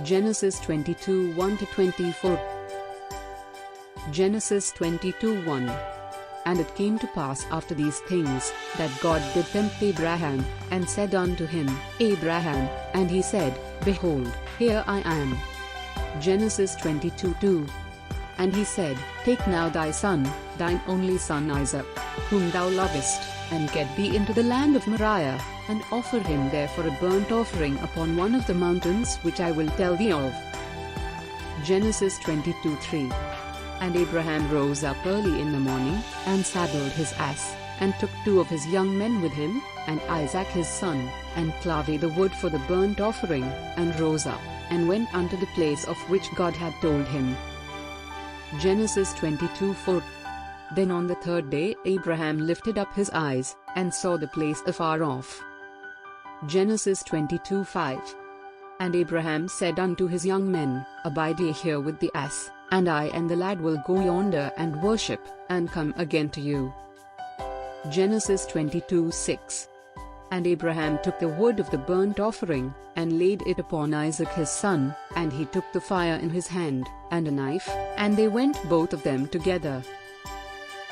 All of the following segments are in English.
Genesis 22 1-24. Genesis 22:1. And it came to pass after these things, that God did tempt Abraham, and said unto him, Abraham, and he said, Behold, here I am. Genesis 22:2. And he said, Take now thy son, thine only son Isaac, whom thou lovest, and get thee into the land of Moriah, and offer him there for a burnt offering upon one of the mountains which I will tell thee of. Genesis 22:3. And Abraham rose up early in the morning, and saddled his ass, and took 2 of his young men with him, and Isaac his son, and clave the wood for the burnt offering, and rose up, and went unto the place of which God had told him. Genesis 22:4. Then on the 3rd day Abraham lifted up his eyes, and saw the place afar off. Genesis 22:5. And Abraham said unto his young men, Abide ye here with the ass, and I and the lad will go yonder and worship, and come again to you. Genesis 22:6. And Abraham took the wood of the burnt offering, and laid it upon Isaac his son, and he took the fire in his hand, and a knife, and they went both of them together.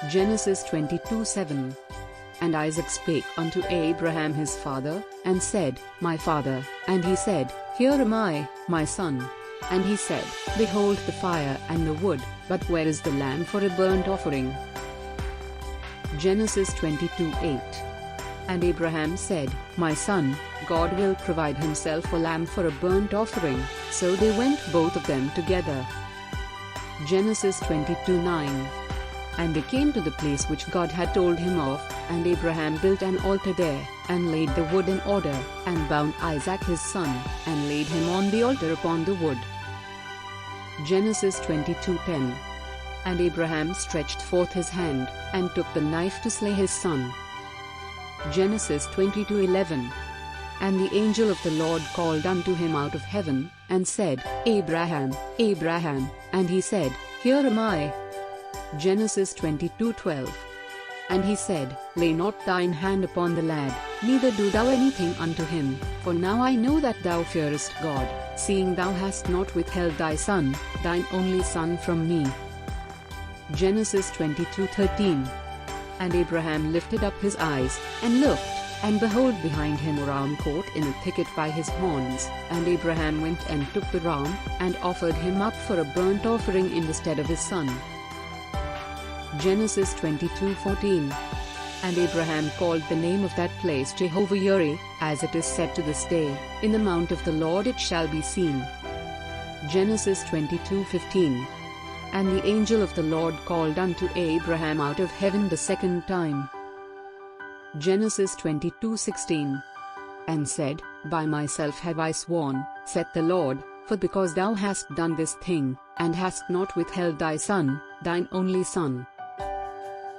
Genesis 22:7. And Isaac spake unto Abraham his father, and said, My father, and he said, Here am I, my son. And he said, Behold the fire and the wood, but where is the lamb for a burnt offering? Genesis 22:8. And Abraham said, My son, God will provide himself a lamb for a burnt offering. So they went both of them together. Genesis 22:9. And they came to the place which God had told him of, and Abraham built an altar there, and laid the wood in order, and bound Isaac his son, and laid him on the altar upon the wood. Genesis 22:10. And Abraham stretched forth his hand, and took the knife to slay his son. Genesis 22:11. And the angel of the Lord called unto him out of heaven, and said, Abraham, Abraham, and he said, Here am I. Genesis 22:12. And he said, Lay not thine hand upon the lad, neither do thou anything unto him, for now I know that thou fearest God, seeing thou hast not withheld thy son, thine only son from me. Genesis 22:13. And Abraham lifted up his eyes, and looked, and behold behind him a ram caught in a thicket by his horns, and Abraham went and took the ram, and offered him up for a burnt offering in the stead of his son. Genesis 22:14. And Abraham called the name of that place Jehovah-Yireh, as it is said to this day, In the mount of the Lord it shall be seen. Genesis 22:15. And the angel of the Lord called unto Abraham out of heaven the 2nd time. Genesis 22:16. And said, By myself have I sworn, saith the Lord, for because thou hast done this thing, and hast not withheld thy son, thine only son.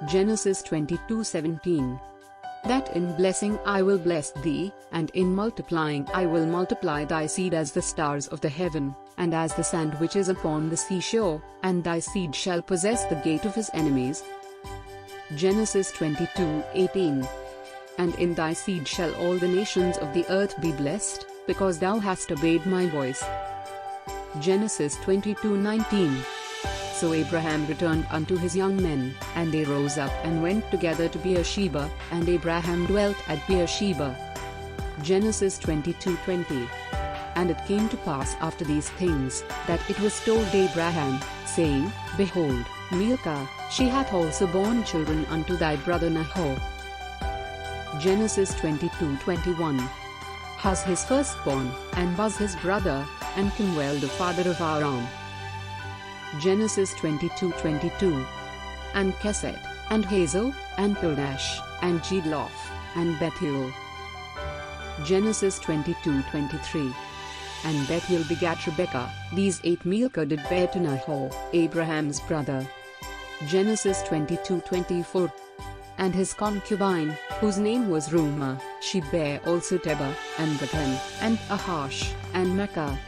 Genesis 22:17. That in blessing I will bless thee, and in multiplying I will multiply thy seed as the stars of the heaven, and as the sand which is upon the seashore, and thy seed shall possess the gate of his enemies. Genesis 22:18. And in thy seed shall all the nations of the earth be blessed, because thou hast obeyed my voice. Genesis 22:19. So Abraham returned unto his young men, and they rose up and went together to Beersheba, and Abraham dwelt at Beersheba. Genesis 22:20. And it came to pass after these things, that it was told Abraham, saying, Behold, Milcah, she hath also borne children unto thy brother Nahor. Genesis 22:21. Huz his firstborn, and Buz his brother, and Kemuel the father of Aram. Genesis 22:22. And Kesed, and Hazo, and Pildash, and Jedloth, and Bethuel. Genesis 22:23. And Bethuel begat Rebekah. These 8 Milcah did bear to Nahor, Abraham's brother. Genesis 22:24. And his concubine, whose name was Reumah, she bare also Tebah, and Gatam, and Ahash, and Makkah.